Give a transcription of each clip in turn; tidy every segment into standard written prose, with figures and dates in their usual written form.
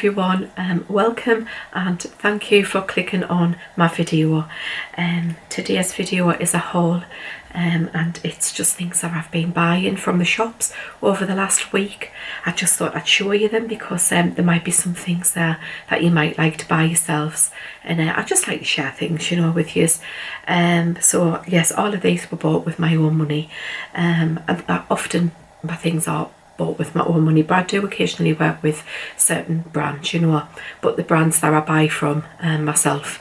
everyone, welcome and thank you for clicking on my video. Today's video is a haul and it's just things that I've been buying from the shops over the last week. I just thought I'd show you them because there might be some things there that you might like to buy yourselves, and I just like to share things, you know, with you. So yes, all of these were bought with my own money. And often my things are bought with my own money, but I do occasionally work with certain brands, you know, but the brands that I buy from myself.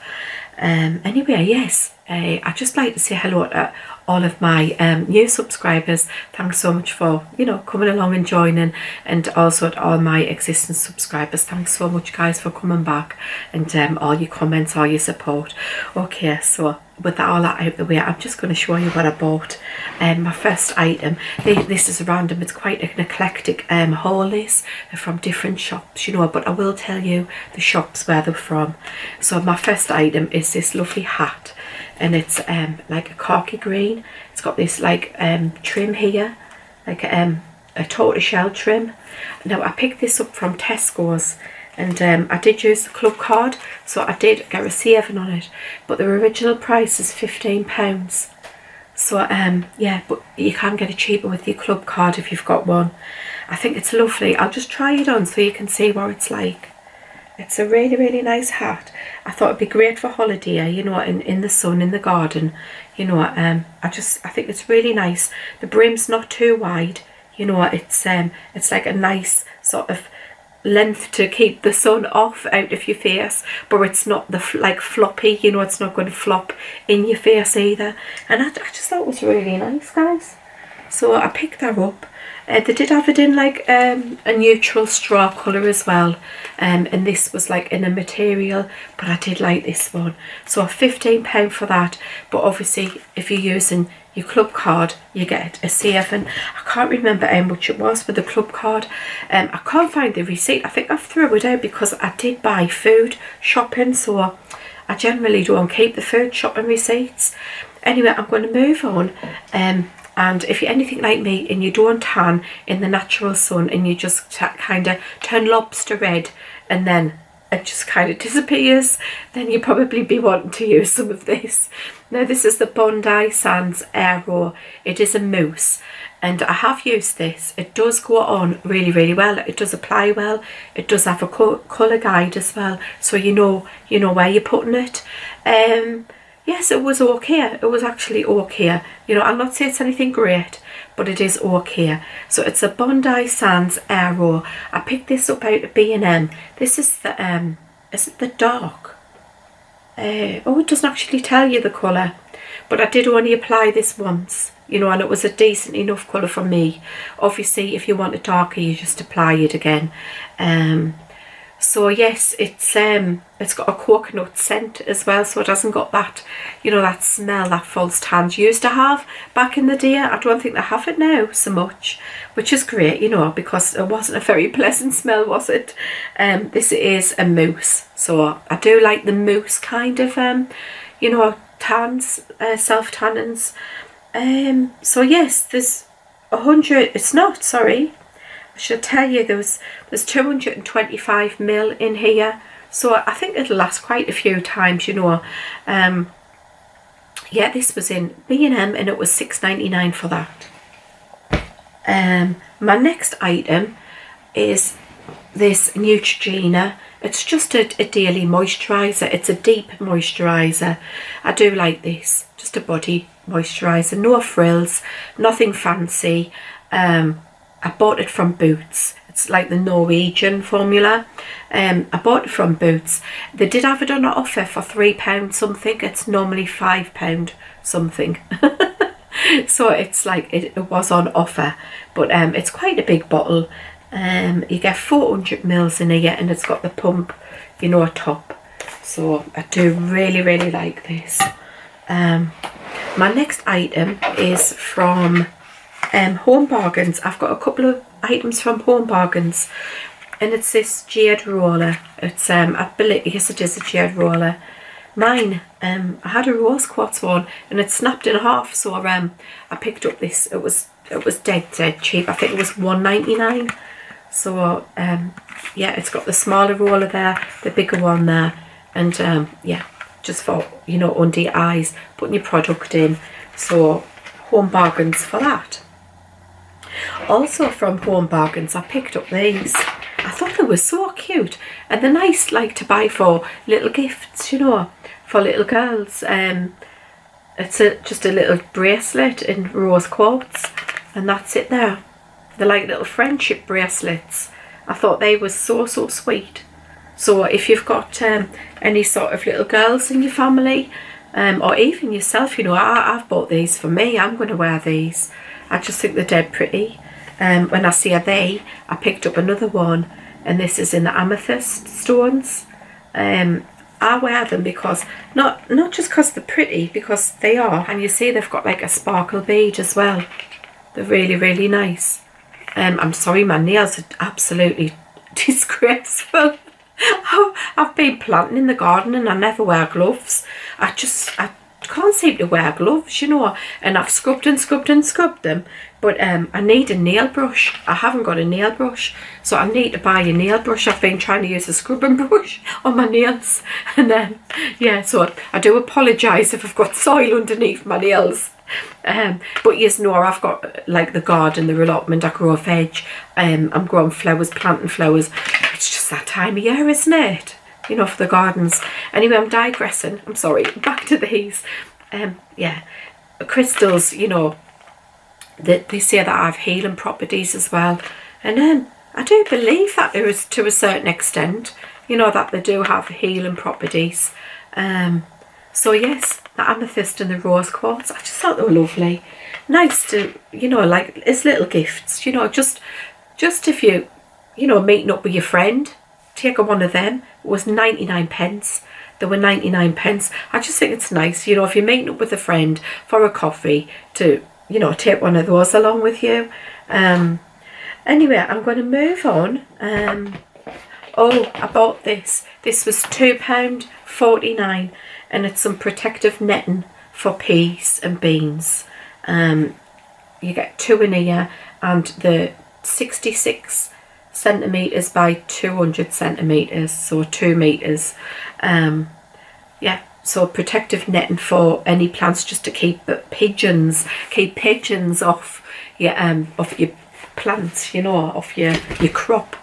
Anyway, yes, I'd just like to say hello to all of my new subscribers. Thanks so much for, you know, coming along and joining, and also to all my existing subscribers. Thanks so much, guys, for coming back, and all your comments, all your support. Okay, so with all that out the way, I'm just going to show you what I bought. My first item, this is random, it's quite an eclectic haul. They're from different shops, you know, but I will tell you the shops where they're from. So my first item is this lovely hat, and it's like a khaki green. It's got this like trim here, like a tortoiseshell trim. Now I picked this up from Tesco's, and I did use the club card, so I did get a saving on it, but the original price is £15. So yeah, but you can get it cheaper with your club card if you've got one. I think it's lovely. I'll just try it on so you can see what it's like. It's a really, really nice hat. I thought it'd be great for holiday, you know, in the sun, in the garden, you know. I think it's really nice. The brim's not too wide, you know. It's like a nice sort of length to keep the sun off out of your face, but it's not like floppy, you know. It's not going to flop in your face either, and I just thought it was really nice, guys. So I picked that up. They did have it in like a neutral straw colour as well, and this was like in a material, but I did like this one. So £15 for that, but obviously if you're using your club card you get a saving. I can't remember how much it was for the club card. I can't find the receipt. I think I threw it out because I did buy food shopping, so I generally don't keep the food shopping receipts. Anyway, I'm going to move on. And if you're anything like me and you don't tan in the natural sun and you just kind of turn lobster red and then it just kind of disappears, then you probably be wanting to use some of this. Now this is the Bondi Sands Aero. It is a mousse, and I have used this. It does go on really, really well. It does apply well. It does have a colour guide as well, so you know where you're putting it. Yes, it was okay. It was actually okay. You know, I'll not say it's anything great, but it is okay. So it's a Bondi Sands Aero. I picked this up out of B&M. This is the, is it the dark? Oh, it doesn't actually tell you the colour, but I did only apply this once, you know, and it was a decent enough colour for me. Obviously, if you want it darker, you just apply it again. So yes, it's got a coconut scent as well, so it hasn't got that, you know, that smell that false tans used to have back in the day. I don't think they have it now so much, which is great, you know, because it wasn't a very pleasant smell, was it? This is a mousse, so I do like the mousse kind of, you know, tans, self-tannins. So yes, there's 100, it's not, sorry. I should tell you there's 225ml in here, so I think it'll last quite a few times, you know. Yeah, this was in B&M and it was $6.99 for that. My next item is this Neutrogena. It's just a daily moisturiser. It's a deep moisturiser. I do like this, just a body moisturiser, no frills, nothing fancy. I bought it from Boots. It's like the Norwegian formula. I bought it from Boots. They did have it on offer for £3 something. It's normally £5 something. So it's like it was on offer, but it's quite a big bottle. You get 400ml in here, and it's got the pump, you know, top. So I do really, really like this. My next item is from Home Bargains. I've got a couple of items from Home Bargains, and it's this jade roller. It's I believe, yes, it is a jade roller. Mine, I had a rose quartz one and it snapped in half, so I picked up this. It was dead cheap. I think it was £1.99. So yeah, it's got the smaller roller there, the bigger one there, and yeah, just for, you know, under your eyes, putting your product in. So Home Bargains for that. Also from Home Bargains, I picked up these. I thought they were so cute, and they're nice, like, to buy for little gifts, you know, for little girls. It's just a little bracelet in rose quartz, and that's it there. They're like little friendship bracelets. I thought they were so sweet. So if you've got any sort of little girls in your family, or even yourself, you know, I've bought these for me. I'm going to wear these. I just think they're dead pretty. When I see I picked up another one, and this is in the amethyst stones. I wear them because, not just because they're pretty, because they are, and you see they've got like a sparkle bead as well. They're really nice. I'm sorry, my nails are absolutely disgraceful. I've been planting in the garden and I never wear gloves. I can't seem to wear gloves, you know, and I've scrubbed them, but I need a nail brush. I haven't got a nail brush, so I need to buy a nail brush. I've been trying to use a scrubbing brush on my nails, and then yeah, so I do apologise if I've got soil underneath my nails. But yes, no, I've got like the garden, the allotment, I grow a veg, I'm growing flowers, planting flowers. It's just that time of year, isn't it? You know, for the gardens. Anyway, I'm digressing. I'm sorry. Back to these. Yeah, crystals, you know, they say that I have healing properties as well. And I do believe that there is, to a certain extent, you know, that they do have healing properties. So yes, the amethyst and the rose quartz, I just thought they were lovely. Nice to, you know, like, as little gifts, you know, just if you know, meeting up with your friend, take one of them. It was 99 pence. They were 99 pence. I just think it's nice, you know, if you're meeting up with a friend for a coffee, to, you know, take one of those along with you. Anyway, I'm going to move on. Oh, I bought this. This was £2.49, and it's some protective netting for peas and beans. You get 2 in here, and the 66 centimetres by 200 centimetres, so 2 metres. Yeah, so protective netting for any plants, just to keep pigeons off your plants, you know, off your crop.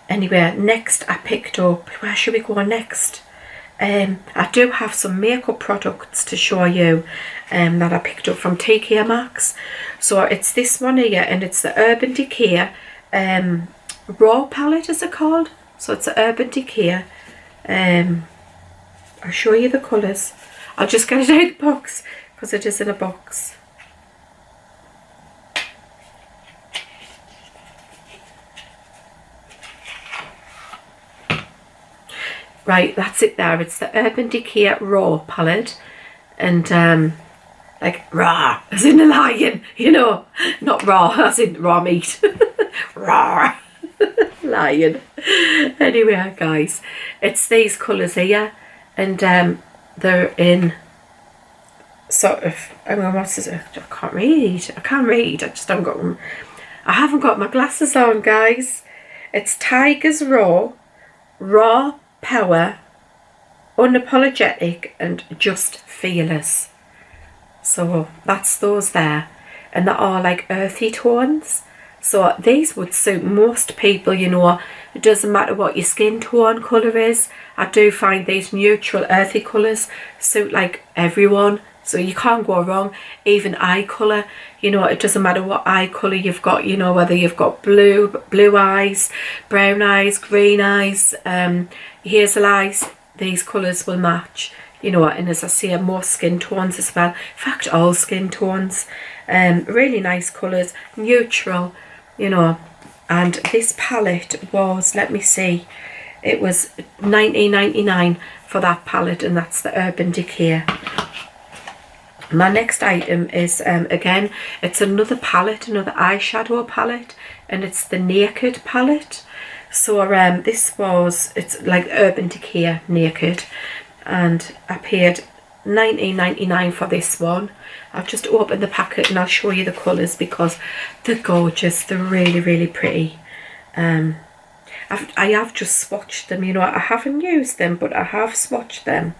Anyway, next I picked up, where should we go next? I do have some makeup products to show you that I picked up from TK Maxx. So it's this one here, and it's the Urban Decay Raw palette, is it called? So it's the Urban Decay. I'll show you the colours. I'll just get it out of the box because it is in a box. Right, that's it there. It's the Urban Decay Raw palette, and like raw as in a lion, you know, not raw as in raw meat. Raw lion. Anyway, guys, it's these colours here, and they're in sort of, I mean, what's this? I can't read. I just haven't got them. I haven't got my glasses on, guys. It's Tiger's Raw Power, Unapologetic, and Just Fearless. So that's those there, and they are like earthy tones. So these would suit most people, you know. It doesn't matter what your skin tone colour is. I do find these neutral earthy colours suit like everyone, so you can't go wrong. Even eye colour, you know, it doesn't matter what eye colour you've got, you know, whether you've got blue eyes, brown eyes, green eyes, hazel eyes, these colours will match, you know. And as I say, more skin tones as well. In fact, all skin tones. Really nice colours, neutral, you know. And this palette was, let me see, it was $19.99 for that palette, and that's the Urban Decay. My next item is, again, it's another palette, another eyeshadow palette, and it's the Naked palette. So it's like Urban Decay Naked, and I paid 19.99 for this one. I'll just open the packet and I'll show you the colours because they're gorgeous. They're really, really pretty. I have just swatched them, you know. I haven't used them, but I have swatched them.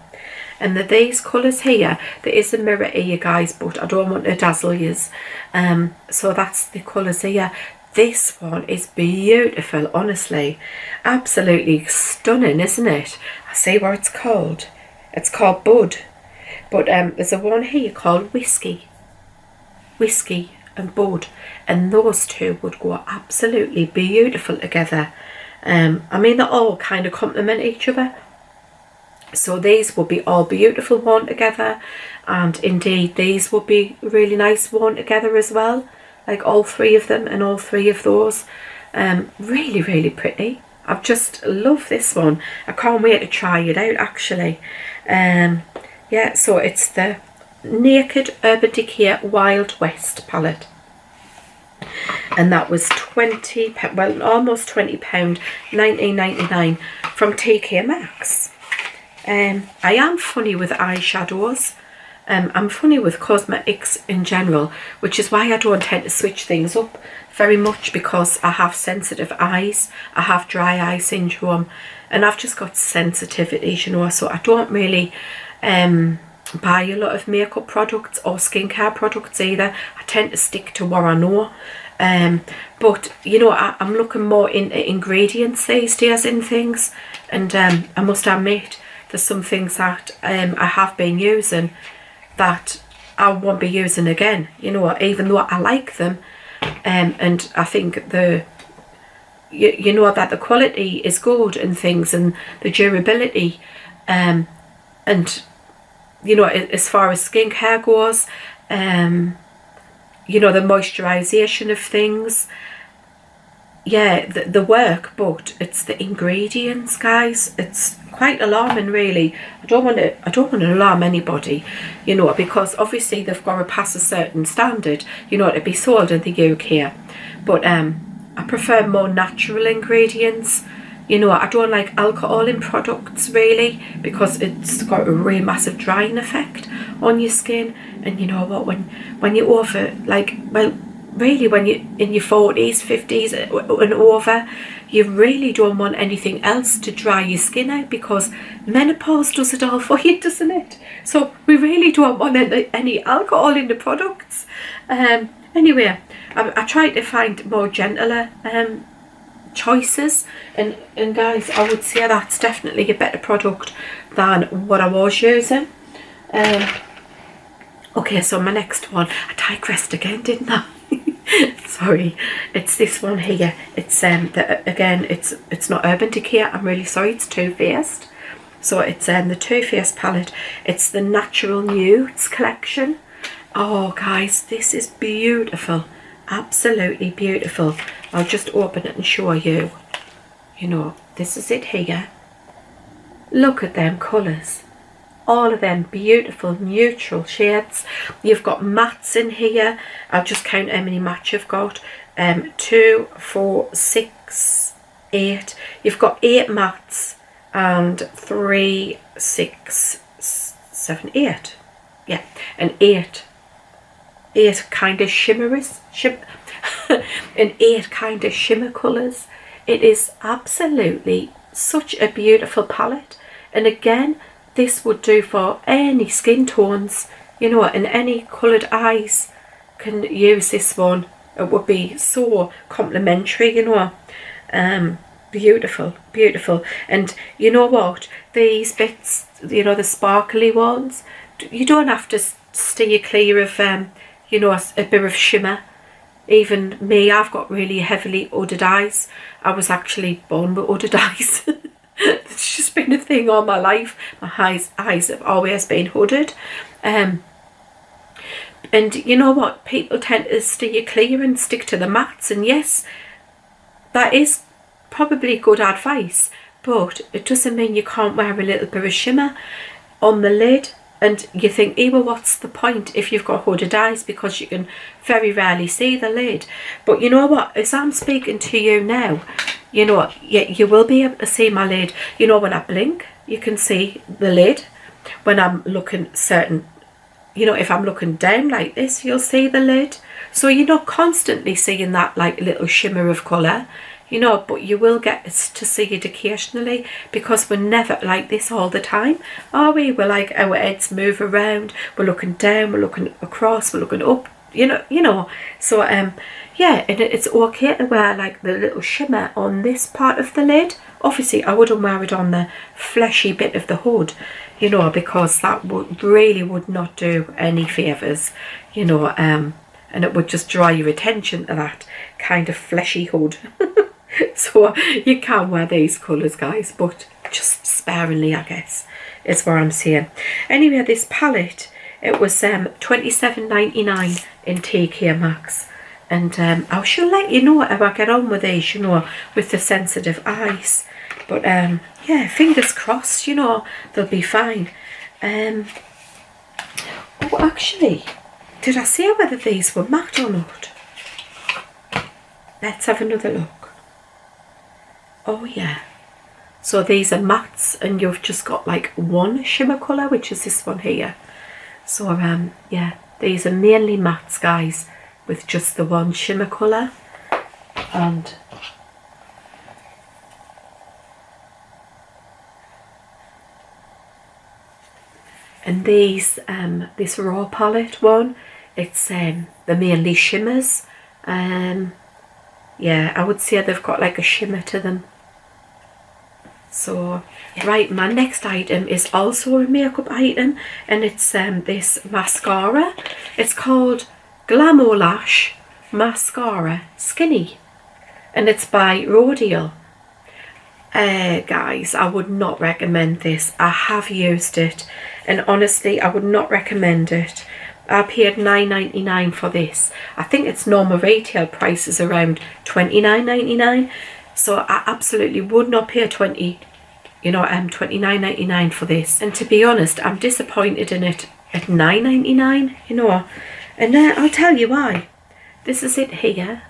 And these colours here, there is a mirror here, guys, but I don't want to dazzle you. So that's the colours here. This one is beautiful, honestly. Absolutely stunning, isn't it? I see what it's called. It's called Bud. But there's a one here called Whiskey and Bud. And those two would go absolutely beautiful together. I mean, they're all kind of complement each other. So these would be all beautiful worn together. And indeed, these would be really nice worn together as well. Like all three of them and all three of those. Really, really pretty. I just love this one. I can't wait to try it out, actually. Yeah, so it's the Naked Urban Decay Wild West palette. And that was £20, well, almost £20, 19.99 from TK Maxx. I am funny with eyeshadows. I'm funny with cosmetics in general, which is why I don't tend to switch things up very much, because I have sensitive eyes. I have dry eye syndrome, and I've just got sensitivities, you know, so I don't really buy a lot of makeup products or skincare products either. I tend to stick to what I know. But you know, I'm looking more into ingredients these days in things, and I must admit there's some things that I have been using that I won't be using again, you know, even though I like them. And I think you know that the quality is good and things, and the durability, and you know, as far as skincare goes, you know, the moisturisation of things, yeah, the work, but it's the ingredients, guys. It's quite alarming, really. I don't want to alarm anybody, you know, because obviously they've got to pass a certain standard, you know, to be sold in the UK. But I prefer more natural ingredients. You know, I don't like alcohol in products, really, because it's got a really massive drying effect on your skin. And you know what, when you're over, like, well, really, when you're in your 40s, 50s and over, you really don't want anything else to dry your skin out, because menopause does it all for you, doesn't it? So we really don't want any alcohol in the products. Anyway, I try to find more gentler choices, and guys, I would say that's definitely a better product than what I was using. Okay, so my next one, I digressed again, didn't I? Sorry, it's this one here. It's again, it's not Urban Decay. I'm really sorry, it's Too Faced. So it's the Too Faced palette. It's the Natural Nudes collection. Oh guys, this is beautiful, absolutely beautiful. I'll just open it and show you. You know, this is it here. Look at them colours. All of them beautiful neutral shades. You've got mattes in here. I'll just count how many mattes you've got. 2, 4, 6, 8. You've got 8 mattes and 3, 6, 7, 8. Yeah, and 8 kind of shimmers, and 8 kind of shimmer colours. It is absolutely such a beautiful palette. And again, this would do for any skin tones, you know, and any coloured eyes can use this one. It would be so complimentary, you know. Beautiful, beautiful. And you know what, these bits, you know, the sparkly ones, you don't have to steer clear of you know, a bit of shimmer. Even me, I've got really heavily hooded eyes. I was actually born with hooded eyes. It's just been a thing all my life. My eyes have always been hooded. And you know what, people tend to steer clear and stick to the mattes, and yes, that is probably good advice, but it doesn't mean you can't wear a little bit of shimmer on the lid. And you think, well, what's the point if you've got hooded eyes, because you can very rarely see the lid. But you know what, as I'm speaking to you now, you know, you will be able to see my lid. You know, when I blink, you can see the lid. when I'm looking certain, you know, if I'm looking down like this, you'll see the lid. So you're not constantly seeing that like little shimmer of colour, you know, but you will get to see it occasionally, because we're never like this all the time, are we? We're like, our heads move around, we're looking down, we're looking across, we're looking up, you know. So yeah, and it's okay to wear like the little shimmer on this part of the lid. Obviously I wouldn't wear it on the fleshy bit of the hood, you know, because that would not do any favours, you know, and it would just draw your attention to that kind of fleshy hood. So you can wear these colours, guys, but just sparingly, I guess, is what I'm saying. Anyway, this palette, it was $27.99 in TK Maxx, and I shall let you know how I get on with these, you know, with the sensitive eyes. But yeah, fingers crossed, you know, they'll be fine. Oh, actually, did I say whether these were matte or not? Let's have another look. Oh yeah, so these are mattes, and you've just got like one shimmer colour, which is this one here. So yeah, these are mainly mattes, guys, with just the one shimmer colour. And these, this raw palette one, it's the mainly shimmers. Yeah, I would say they've got like a shimmer to them. So right, my next item is also a makeup item, and it's this mascara. It's called Glamour Lash Mascara Skinny, and it's by Rodial. Guys, I would not recommend this. I have used it, and honestly I would not recommend it. I paid $9.99 for this. I think its normal retail price is around $29.99. So I absolutely would not pay $29.99 for this. And to be honest, I'm disappointed in it at $9.99, you know. And I'll tell you why. This is it here.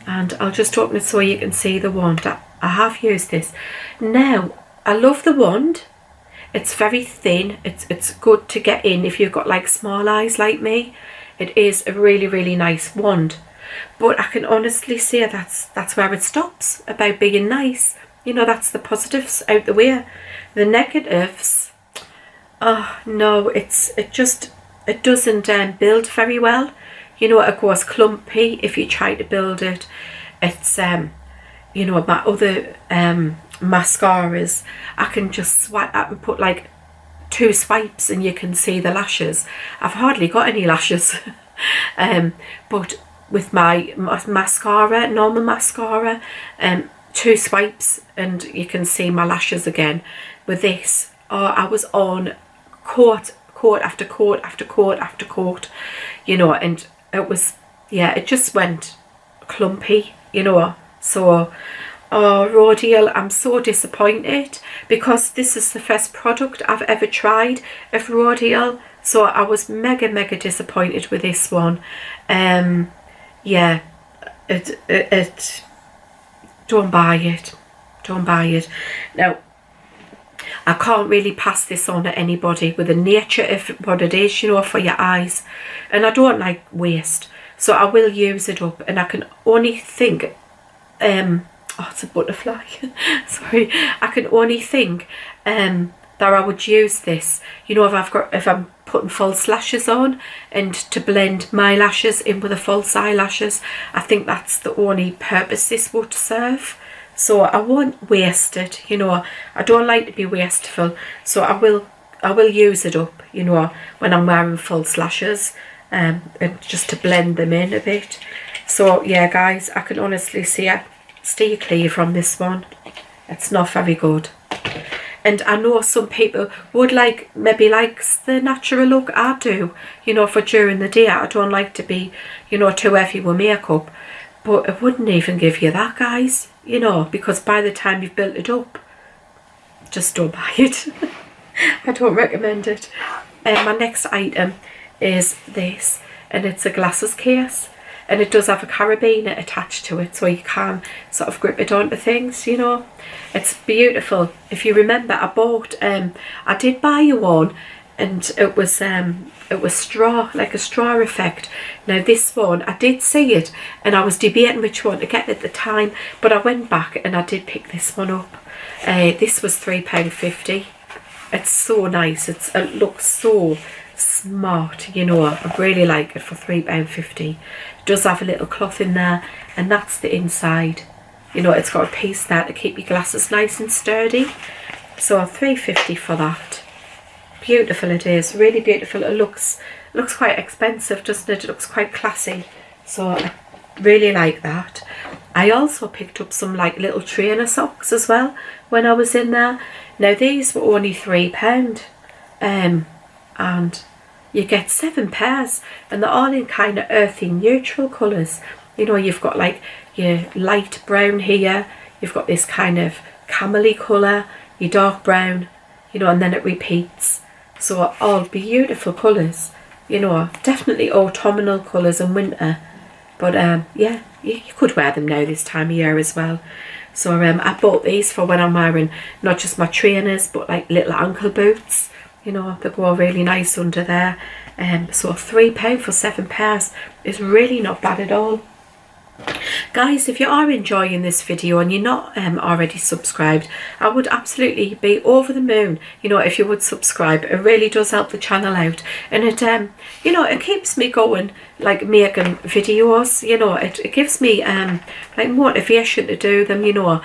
And I'll just open it so you can see the wand. I have used this. Now, I love the wand. It's very thin. It's good to get in if you've got like small eyes like me. It is a really, really nice wand. But I can honestly say that's where it stops, about being nice. You know, that's the positives out the way. The negatives, oh no, it doesn't build very well. You know, it goes clumpy if you try to build it. It's you know, my other mascaras, I can just swipe up and put like 2 swipes and you can see the lashes. I've hardly got any lashes. But with my mascara, normal mascara, 2 swipes and you can see my lashes again. With this, I was on coat after coat after coat after coat, you know, and it was, yeah, it just went clumpy, you know. So Rodial, I'm so disappointed, because this is the first product I've ever tried of Rodial. So I was mega disappointed with this one. Yeah, it don't buy it. Don't buy it. Now, I can't really pass this on to anybody with the nature of what it is, you know, for your eyes. And I don't like waste. So I will use it up, and I can only think, oh, it's a butterfly. Sorry. I can only think that I would use this, you know, if I'm putting false lashes on, and to blend my lashes in with the false eyelashes. I think that's the only purpose this would serve. So I won't waste it, you know. I don't like to be wasteful, so I will use it up, you know, when I'm wearing false lashes, and just to blend them in a bit. So yeah, guys, I can honestly say, stay clear from this one. It's not very good. And I know some people would maybe likes the natural look. I do, you know, for during the day. I don't like to be, you know, too heavy with makeup. But it wouldn't even give you that, guys, you know, because by the time you've built it up, just don't buy it. I don't recommend it. My next item is this, and it's a glasses case. and it does have a carabiner attached to it, so you can sort of grip it onto things, you know. It's beautiful. If you remember, I bought I did buy you one, and it was straw, like a straw effect. Now this one, I did see it and I was debating which one to get at the time, but I went back and I did pick this one up. This was £3.50. It's so nice. It looks so smart, you know. I really like it for £3.50. It does have a little cloth in there, and that's the inside. You know, it's got a piece there to keep your glasses nice and sturdy. So £3.50 for that. Beautiful it is, really beautiful. It looks quite expensive, doesn't it? It looks quite classy. So I really like that. I also picked up some like little trainer socks as well when I was in there. Now these were only £3, and you get 7 pairs, and they're all in kind of earthy neutral colours. You know, you've got like your light brown here, you've got this kind of camely colour, your dark brown, you know, and then it repeats. So all beautiful colours, you know, definitely autumnal colours in winter. But yeah, you could wear them now this time of year as well. So I bought these for when I'm wearing not just my trainers, but like little ankle boots. You know, they go really nice under there. So £3 for 7 pairs is really not bad at all. Guys, if you are enjoying this video and you're not already subscribed, I would absolutely be over the moon, you know, if you would subscribe. It really does help the channel out, and it you know, it keeps me going, like making videos, you know. It gives me like motivation to do them, you know.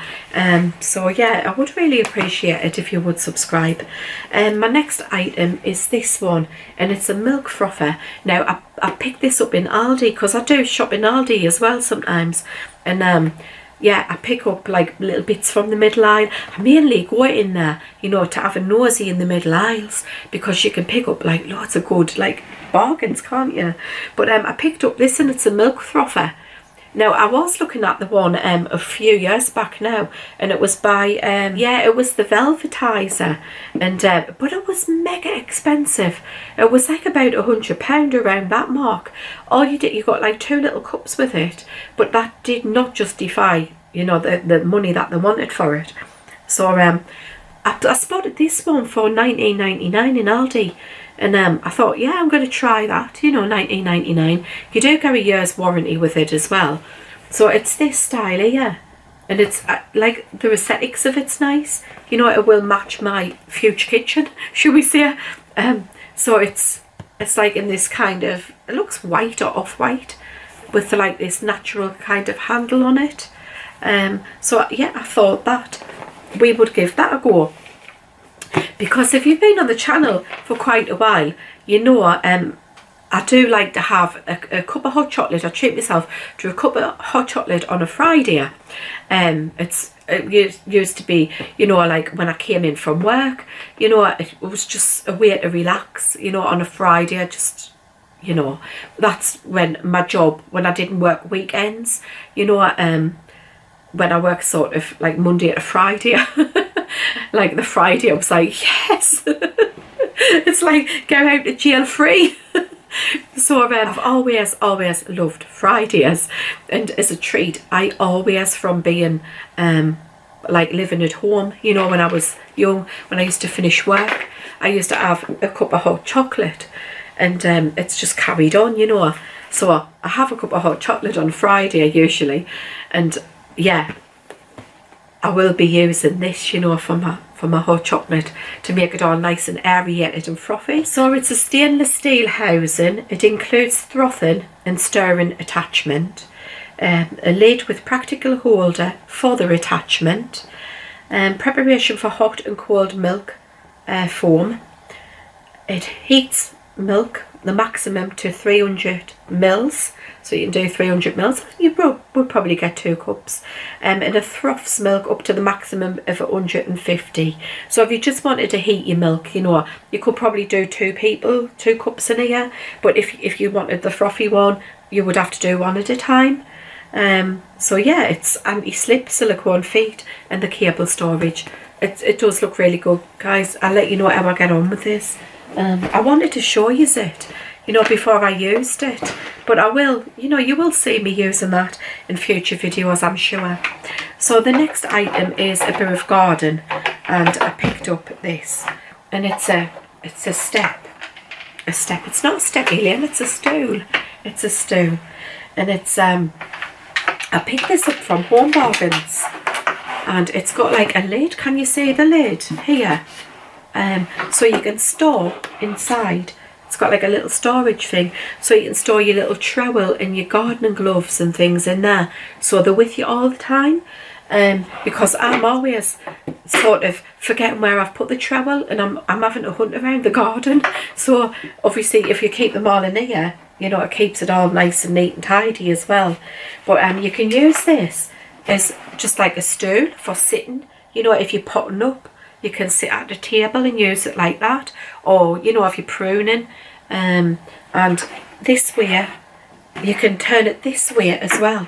So yeah, I would really appreciate it if you would subscribe. My next item is this one, and it's a milk frother. Now I picked this up in Aldi, because I do shop in Aldi as well sometimes, and yeah, I pick up like little bits from the middle aisle. I mainly go in there, you know, to have a nosy in the middle aisles, because you can pick up like lots of good like bargains, can't you? But I picked up this, and it's a milk frother. Now I was looking at the one a few years back now, and it was by yeah, it was the Velvetizer, and but it was mega expensive. It was like about £100 around that mark. All you did, you got like 2 little cups with it, but that did not justify, you know, the money that they wanted for it. So I spotted this one for £19.99 in Aldi. And I thought, yeah, I'm going to try that, you know, £19.99. You do get a year's warranty with it as well. So it's this style here. And it's like the aesthetics of it's nice. You know, it will match my future kitchen, should we say. So it's like in this kind of, it looks white or off-white, with like this natural kind of handle on it. So yeah, I thought that we would give that a go. Because if you've been on the channel for quite a while, you know I do like to have a cup of hot chocolate. I treat myself to a cup of hot chocolate on a Friday. It used to be, you know, like when I came in from work, you know, it was just a way to relax, you know, on a Friday. Just, you know, that's when my job, when I didn't work weekends, you know, when I work sort of like Monday to Friday. Like the Friday, I was like, yes. It's like go out to jail free. So I've always loved Fridays, and as a treat, I always, from being like living at home, you know, when I was young, when I used to finish work, I used to have a cup of hot chocolate, and it's just carried on, you know. So I have a cup of hot chocolate on Friday usually, and yeah, I will be using this, you know, for my hot chocolate to make it all nice and aerated and frothy. So it's a stainless steel housing. It includes frothing and stirring attachment, a lid with practical holder for the attachment, preparation for hot and cold milk foam. It heats milk the maximum to 300 mils, so you can do 300 mils. You would probably get 2 cups, and it froths milk up to the maximum of 150. So if you just wanted to heat your milk, you know, you could probably do 2 people, 2 cups in a year. But if you wanted the frothy one, you would have to do 1 at a time. So yeah, it's anti-slip silicone feet and the cable storage. It does look really good, guys. I'll let you know how I get on with this. I wanted to show you it, you know, before I used it. But I will, you know, you will see me using that in future videos, I'm sure. So the next item is a bit of garden, and I picked up this, and it's a step. It's not a step, Elaine, it's a stool. It's a stool. And it's I picked this up from Home Bargains, and it's got like a lid. Can you see the lid here? So you can store inside. It's got like a little storage thing, so you can store your little trowel and your gardening gloves and things in there, so they're with you all the time. Because I'm always sort of forgetting where I've put the trowel, and I'm having to hunt around the garden. So obviously if you keep them all in here, you know, it keeps it all nice and neat and tidy as well. But you can use this as just like a stool for sitting. You know, if you're potting up, you can sit at the table and use it like that. Or, you know, if you're pruning. And this way, you can turn it this way as well.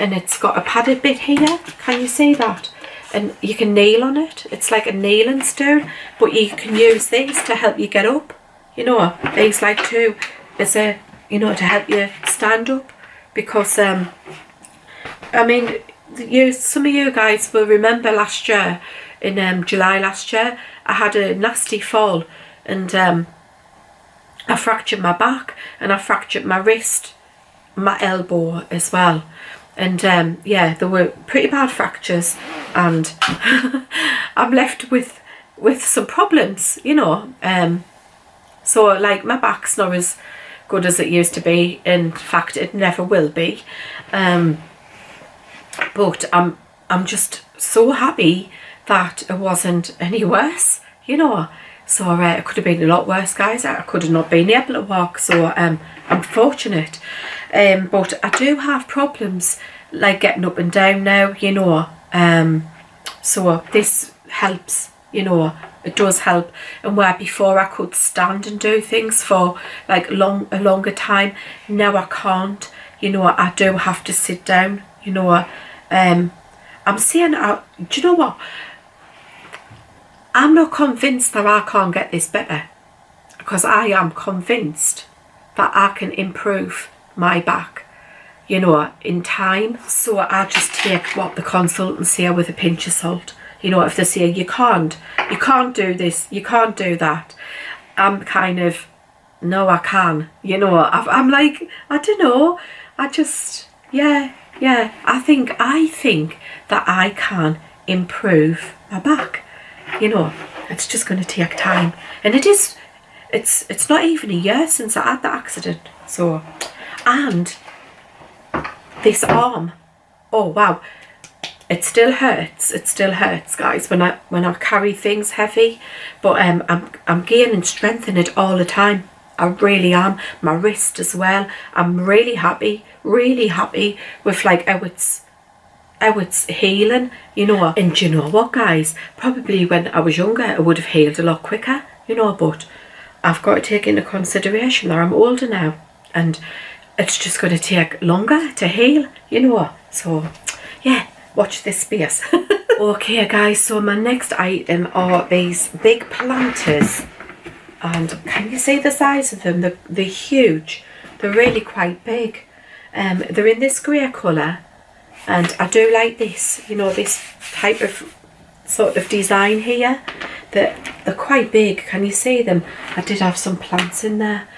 And it's got a padded bit here. Can you see that? And you can kneel on it. It's like a kneeling stool. But you can use these to help you get up. You know, these like too, as a, you know, to help you stand up. Because, I mean, some of you guys will remember last year, in July last year, I had a nasty fall, and I fractured my back, and I fractured my wrist, my elbow as well. And yeah, there were pretty bad fractures, and I'm left with some problems, you know. So like my back's not as good as it used to be. In fact, it never will be. But I'm just so happy that it wasn't any worse, you know. So it could have been a lot worse, guys. I could have not been able to walk, so I'm fortunate. But I do have problems like getting up and down now, you know. So this helps, you know. It does help. And where before I could stand and do things for like a longer time, now I can't. You know, I do have to sit down, you know. I'm saying, do you know what? I'm not convinced that I can't get this better, because I am convinced that I can improve my back, you know, in time. So I just take what the consultants say with a pinch of salt. You know, if they say you can't do this, you can't do that, I'm kind of, no, I can. You know, I'm like, I don't know. I just, yeah. I think that I can improve my back. You know, it's just going to take time, and it's not even a year since I had the accident. So, and this arm, oh wow, it still hurts. It still hurts, guys, when I carry things heavy. But I'm gaining strength in it all the time. I really am. My wrist as well. I'm really happy with like how it's healing, you know. And do you know what, guys? Probably when I was younger, it would have healed a lot quicker, you know. But I've got to take into consideration that I'm older now, and it's just going to take longer to heal, you know. So yeah, watch this space. Okay, guys. So my next item are these big planters. And can you see the size of them? They're huge. They're really quite big. They're in this grey colour, and I do like this, you know, this type of sort of design here. They're quite big. Can you see them? I did have some plants in there.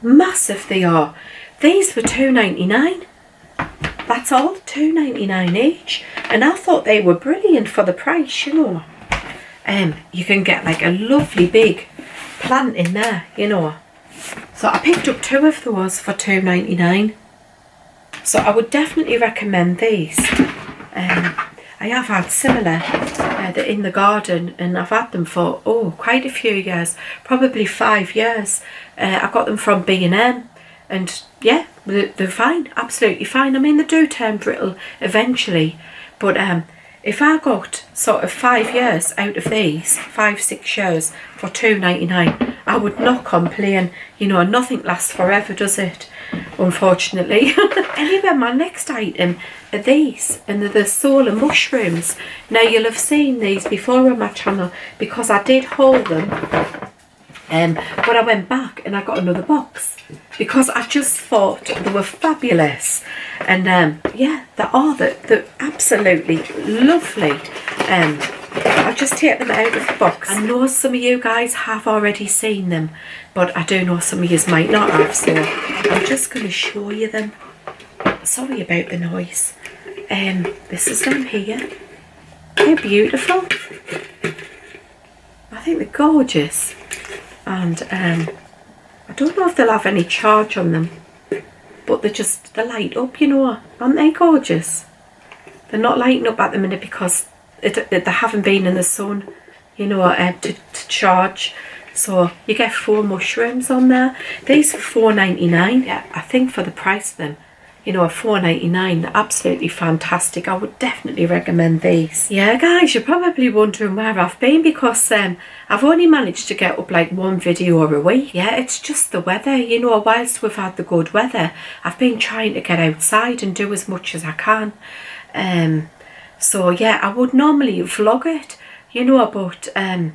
Massive they are. These were $2.99. That's all, $2.99 each. And I thought they were brilliant for the price, you know. You can get like a lovely big plant in there, you know. So I picked up 2 of those for $2.99. So I would definitely recommend these. I have had similar they're in the garden, and I've had them for quite a few years, probably 5 years. I got them from B&M, and yeah, they're fine, absolutely fine. I mean, they do turn brittle eventually, but if I got sort of 5 years out of these, 5-6 years for $2.99, I would not complain. You know, nothing lasts forever, does it? Unfortunately. Anyway, my next item are these, and they're the solar mushrooms. Now, you'll have seen these before on my channel, because I did haul them But I went back and I got another box because I just thought they were fabulous. And yeah, they're absolutely lovely. I'll just take them out of the box. I know some of you guys have already seen them, but I do know some of you might not have, so I'm just going to show you them. Sorry about the noise. This is them here. How beautiful. I think they're gorgeous. And I don't know if they'll have any charge on them, but they light up, you know. Aren't they gorgeous? They're not lighting up at the minute because they haven't been in the sun, you know, to charge. So you get 4 mushrooms on there. These are $4.99. Yeah, I think for the price of them, you know, $4.99, they're absolutely fantastic. I would definitely recommend these. Yeah, guys, you're probably wondering where I've been because I've only managed to get up like 1 video a week. Yeah, it's just the weather, you know. Whilst we've had the good weather, I've been trying to get outside and do as much as I can. So yeah, I would normally vlog it, you know, but I'm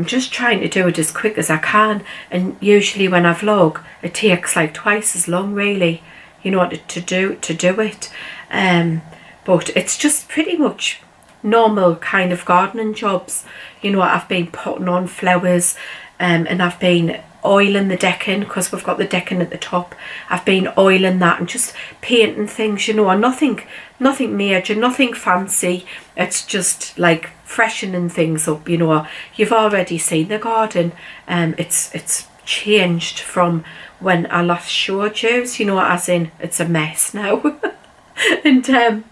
just trying to do it as quick as I can, and usually when I vlog it takes like twice as long, really, you know, to do it. But it's just pretty much normal kind of gardening jobs, you know. I've been putting on flowers, and I've been oiling the decking because we've got the decking at the top. I've been oiling that and just painting things, you know. Nothing major, nothing fancy. It's just like freshening things up, you know. You've already seen the garden. It's changed from when I last showed you, you know, as in it's a mess now. And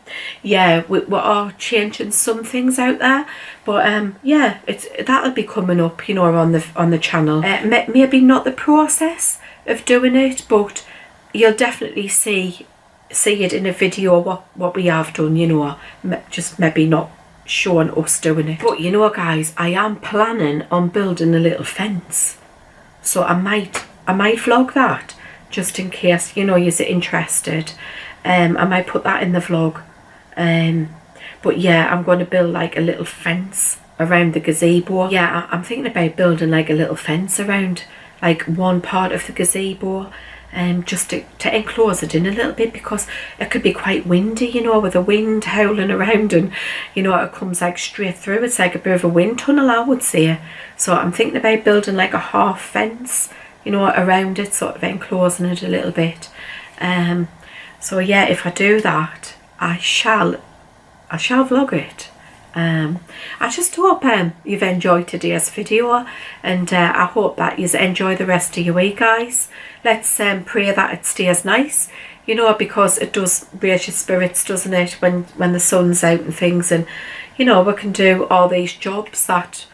yeah, we are changing some things out there, but yeah, that'll be coming up, you know, on the channel. Maybe not the process of doing it, but you'll definitely see it in a video what we have done, you know. Just maybe not showing us doing it. But you know, guys, I am planning on building a little fence, so I might vlog that just in case, you know, you're interested. I might put that in the vlog. But yeah, I'm going to build like a little fence around the gazebo. Yeah, I'm thinking about building like a little fence around like one part of the gazebo, just to enclose it in a little bit, because it could be quite windy, you know, with the wind howling around, and you know, it comes like straight through. It's like a bit of a wind tunnel, I would say. So I'm thinking about building like a half fence, you know, around it, sort of enclosing it a little bit. So yeah, if I do that, I shall vlog it. I just hope you've enjoyed today's video, and I hope that you enjoy the rest of your week, guys. Let's pray that it stays nice, you know, because it does raise your spirits, doesn't it, when the sun's out and things, and you know, we can do all these jobs that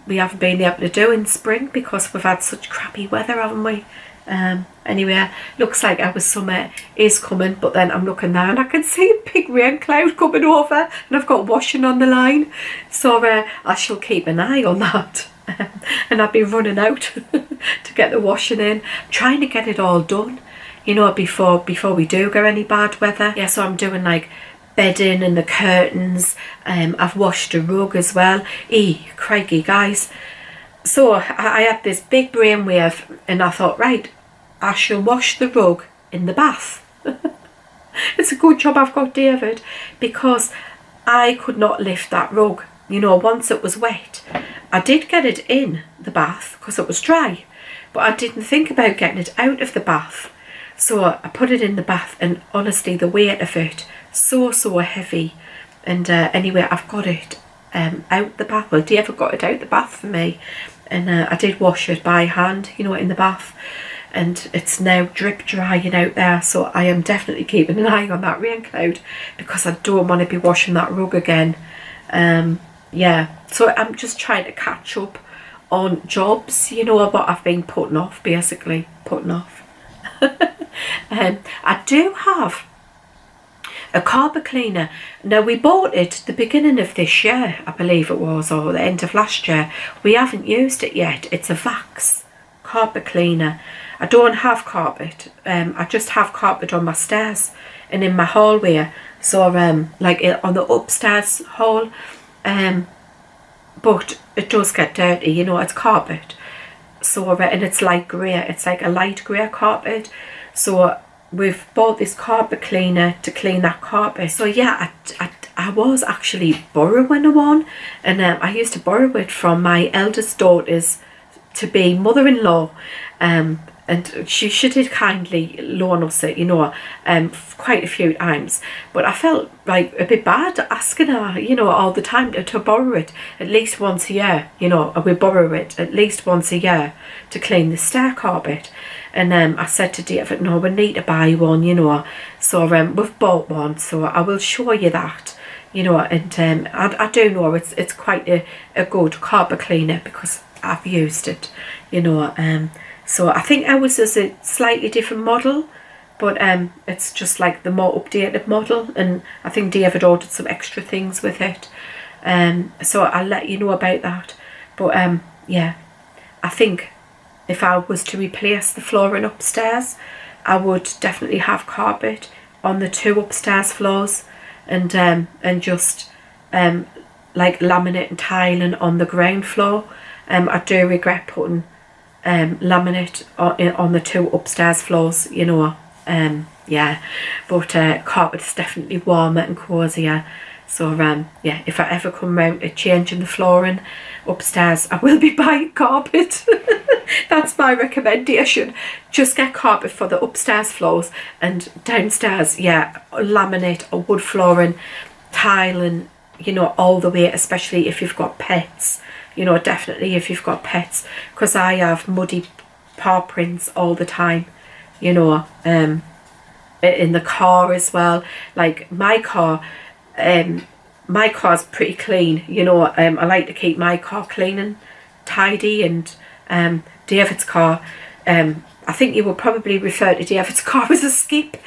we haven't been able to do in spring because we've had such crappy weather, haven't we? Anyway, looks like our summer is coming, but then I'm looking there and I can see a big rain cloud coming over, and I've got washing on the line, so I shall keep an eye on that. And I'll be running out to get the washing in, trying to get it all done, you know, before we do get any bad weather. Yeah, so I'm doing like bedding and the curtains. I've washed a rug as well. Crikey, guys. So I had this big brainwave, and I thought, right, I shall wash the rug in the bath. It's a good job I've got David, because I could not lift that rug, you know, once it was wet. I did get it in the bath because it was dry, but I didn't think about getting it out of the bath. So I put it in the bath, and honestly, the weight of it, so heavy. And anyway, I've got it out the bath. Well, David got it out the bath for me, and I did wash it by hand, you know, in the bath, and it's now drip drying out there. So I am definitely keeping an eye on that rain cloud, because I don't want to be washing that rug again. Yeah, so I'm just trying to catch up on jobs, you know, what I've been putting off, basically putting off. I do have a carpet cleaner. Now, we bought it the beginning of this year, I believe it was, or the end of last year. We haven't used it yet. It's a Vax carpet cleaner. I don't have carpet. I just have carpet on my stairs and in my hallway. So like on the upstairs hall. But it does get dirty, you know, it's carpet. So and it's light grey, it's like a light grey carpet. So we've bought this carpet cleaner to clean that carpet. So yeah, I was actually borrowing one, and I used to borrow it from my eldest daughter's to be mother-in-law, and she did kindly loan us it, you know, quite a few times. But I felt like a bit bad asking her, you know, all the time to borrow it at least once a year. You know, we borrow it at least once a year to clean the stair carpet. And I said to David, no, we need to buy one, you know. So we've bought one, so I will show you that, you know. And I do know it's quite a good carpet cleaner because I've used it, you know. So I think ours is a slightly different model, but it's just like the more updated model, and I think David ordered some extra things with it. So I'll let you know about that. But yeah, I think if I was to replace the flooring upstairs, I would definitely have carpet on the 2 upstairs floors, and just like laminate and tiling on the ground floor. I do regret putting laminate on the 2 upstairs floors, you know. Yeah, but carpet is definitely warmer and cozier. So yeah, if I ever come round to changing the flooring upstairs, I will be buying carpet. That's my recommendation. Just get carpet for the upstairs floors, and downstairs, yeah, laminate or wood flooring, tiling, you know, all the way, especially if you've got pets. You know, definitely if you've got pets, because I have muddy paw prints all the time, you know, in the car as well. Like my car's pretty clean, you know. I like to keep my car clean and tidy, and David's car, I think you would probably refer to David's car as a skip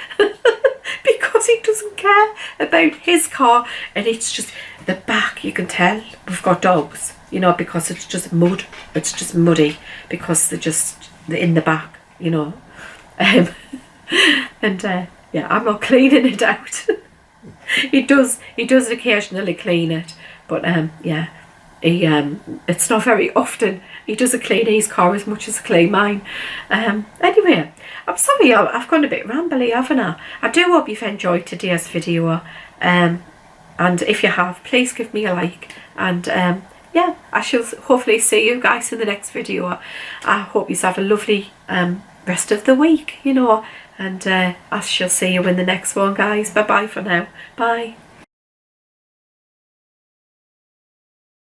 because he doesn't care about his car, and it's just the back, you can tell we've got dogs, you know, because it's just mud, it's just muddy because they're in the back, you know. And yeah, I'm not cleaning it out. he does occasionally clean it, but yeah, it's not very often. He doesn't clean his car as much as I clean mine. Anyway, I'm sorry I've gone a bit rambly, haven't I? I do hope you've enjoyed today's video, and if you have, please give me a like, and yeah, I shall hopefully see you guys in the next video. I hope you have a lovely rest of the week, you know, and I shall see you in the next one, guys. Bye bye for now. Bye.